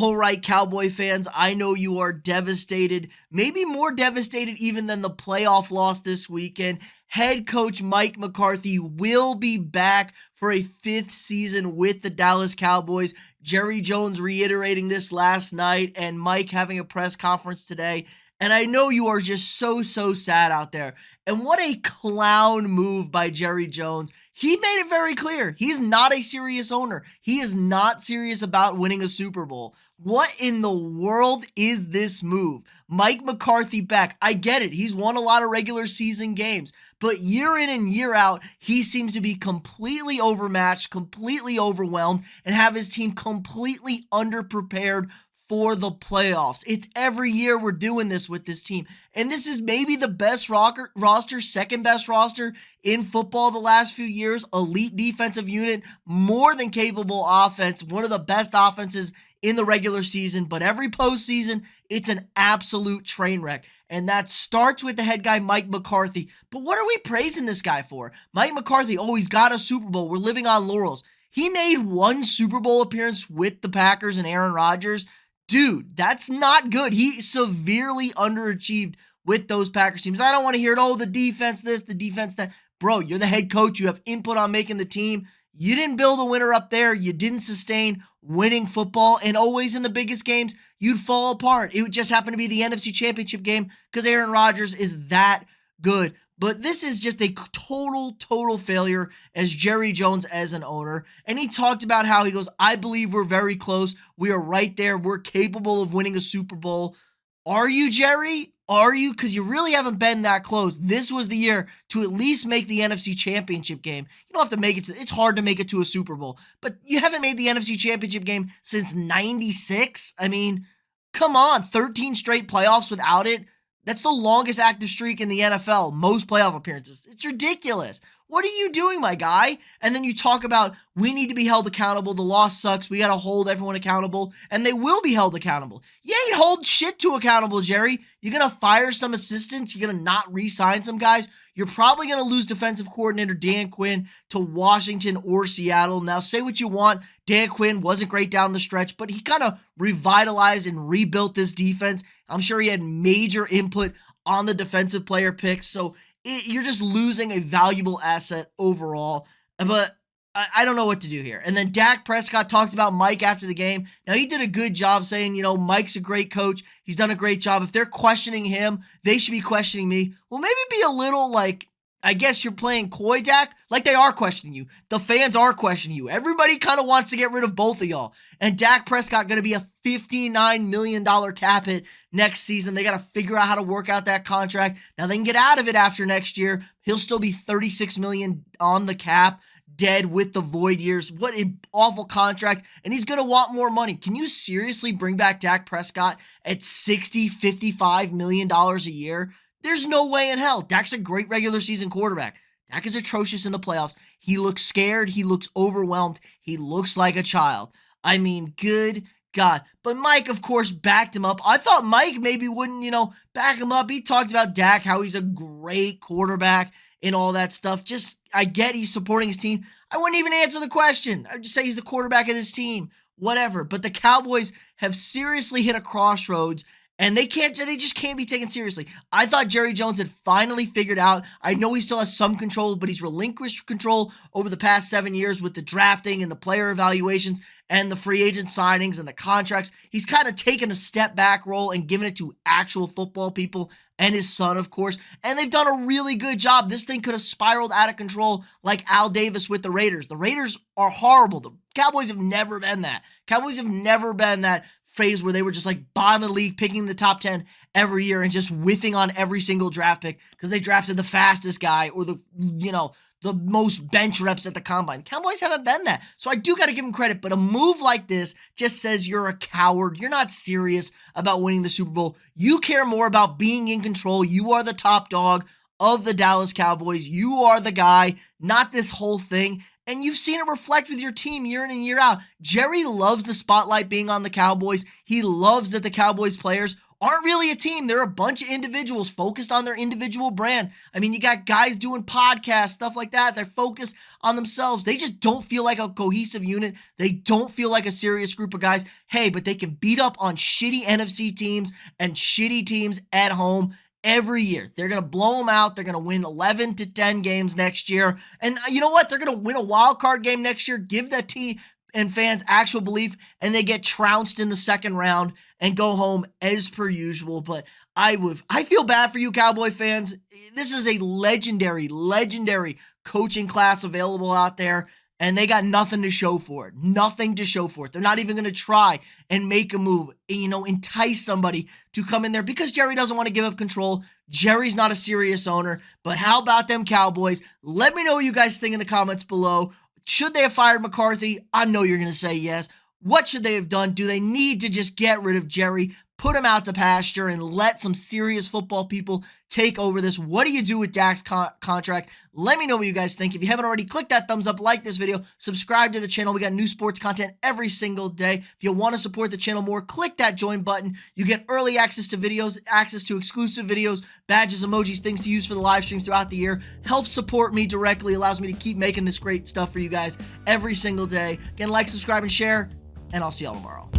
All right, Cowboy fans, I know you are devastated, maybe more devastated even than the playoff loss this weekend. Head coach Mike McCarthy will be back for a fifth season with the Dallas Cowboys. Jerry Jones reiterating this last night and Mike having a press conference today. And I know you are just so sad out there. And what a clown move by Jerry Jones. He made it very clear. He's not a serious owner. He is not serious about winning a Super Bowl. What in the world is this move? Mike McCarthy back. I get it. He's won a lot of regular season games. But year in and year out, he seems to be completely overmatched, completely overwhelmed, and have his team completely underprepared for the playoffs. It's every year we're doing this with this team. And this is maybe the best roster, second best roster in football the last few years. Elite defensive unit, more than capable offense, one of the best offenses in the regular season. But every postseason, it's an absolute train wreck. And that starts with the head guy, Mike McCarthy. But what are we praising this guy for? Mike McCarthy, he's got a Super Bowl. We're living on laurels. He made one Super Bowl appearance with the Packers and Aaron Rodgers. Dude, that's not good. He severely underachieved with those Packers teams. I don't want to hear it, the defense this, the defense that. Bro, you're the head coach. You have input on making the team. You didn't build a winner up there. You didn't sustain winning football. And always in the biggest games, you'd fall apart. It would just happen to be the NFC Championship game because Aaron Rodgers is that good. But this is just a total failure as Jerry Jones as an owner. And he talked about how he goes, I believe we're very close. We are right there. We're capable of winning a Super Bowl. Are you, Jerry? Are you? Because you really haven't been that close. This was the year to at least make the NFC Championship game. You don't have to make it it's hard to make it to a Super Bowl. But you haven't made the NFC Championship game since 96. I mean, come on. 13 straight playoffs without it. That's the longest active streak in the NFL, most playoff appearances. It's ridiculous. What are you doing, my guy? And then you talk about we need to be held accountable. The loss sucks. We got to hold everyone accountable, and they will be held accountable. You ain't hold shit to accountable, Jerry. You're going to fire some assistants. You're going to not re-sign some guys. You're probably going to lose defensive coordinator Dan Quinn to Washington or Seattle. Now, say what you want. Dan Quinn wasn't great down the stretch, but he kind of revitalized and rebuilt this defense. I'm sure he had major input on the defensive player picks. So you're just losing a valuable asset overall. But I don't know what to do here. And then Dak Prescott talked about Mike after the game. Now, he did a good job saying, Mike's a great coach. He's done a great job. If they're questioning him, they should be questioning me. Well, maybe be a little I guess you're playing coy, Dak. Like they are questioning you. The fans are questioning you. Everybody kind of wants to get rid of both of y'all. And Dak Prescott going to be a $59 million cap hit next season. They got to figure out how to work out that contract. Now they can get out of it after next year. He'll still be $36 million on the cap, dead with the void years. What an awful contract. And he's going to want more money. Can you seriously bring back Dak Prescott at $55 million a year? There's no way in hell. Dak's a great regular season quarterback. Dak is atrocious in the playoffs. He looks scared. He looks overwhelmed. He looks like a child. I mean, good God. But Mike, of course, backed him up. I thought Mike maybe wouldn't, back him up. He talked about Dak, how he's a great quarterback and all that stuff. I get he's supporting his team. I wouldn't even answer the question. I'd just say he's the quarterback of this team. Whatever. But the Cowboys have seriously hit a crossroads. And they just can't be taken seriously. I thought Jerry Jones had finally figured out. I know he still has some control, but he's relinquished control over the past 7 years with the drafting and the player evaluations and the free agent signings and the contracts. He's kind of taken a step back role and given it to actual football people and his son, of course. And they've done a really good job. This thing could have spiraled out of control like Al Davis with the Raiders. The Raiders are horrible. The Cowboys have never been that. Cowboys have never been that phase where they were just bottom of the league, picking the top 10 every year and just whiffing on every single draft pick because they drafted the fastest guy or the most bench reps at the combine. Cowboys haven't been that. So I do got to give them credit, but a move like this just says you're a coward. You're not serious about winning the Super Bowl. You care more about being in control. You are the top dog of the Dallas Cowboys. You are the guy, not this whole thing. And you've seen it reflect with your team year in and year out. Jerry loves the spotlight being on the Cowboys. He loves that the Cowboys players aren't really a team. They're a bunch of individuals focused on their individual brand. I mean, you got guys doing podcasts, stuff like that. They're focused on themselves. They just don't feel like a cohesive unit. They don't feel like a serious group of guys. Hey, but they can beat up on shitty NFC teams and shitty teams at home every year. They're going to blow them out. They're going to win 11 to 10 games next year. And you know what? They're going to win a wild card game next year. Give that team and fans actual belief, and they get trounced in the second round and go home as per usual. But I feel bad for you Cowboy fans. This is a legendary coaching class available out there, and they got nothing to show for it. Nothing to show for it. They're not even going to try and make a move, entice somebody to come in there because Jerry doesn't want to give up control. Jerry's not a serious owner. But how about them Cowboys? Let me know what you guys think in the comments below. Should they have fired McCarthy? I know you're going to say yes. What should they have done? Do they need to just get rid of Jerry, put him out to pasture, and let some serious football people take over this? What do you do with Dak's contract? Let me know what you guys think. If you haven't already, click that thumbs up, like this video, subscribe to the channel. We got new sports content every single day. If you want to support the channel more, click that join button. You get early access to videos, access to exclusive videos, badges, emojis, things to use for the live streams throughout the year. Helps support me directly, allows me to keep making this great stuff for you guys every single day. Again, like, subscribe, and share, and I'll see y'all tomorrow.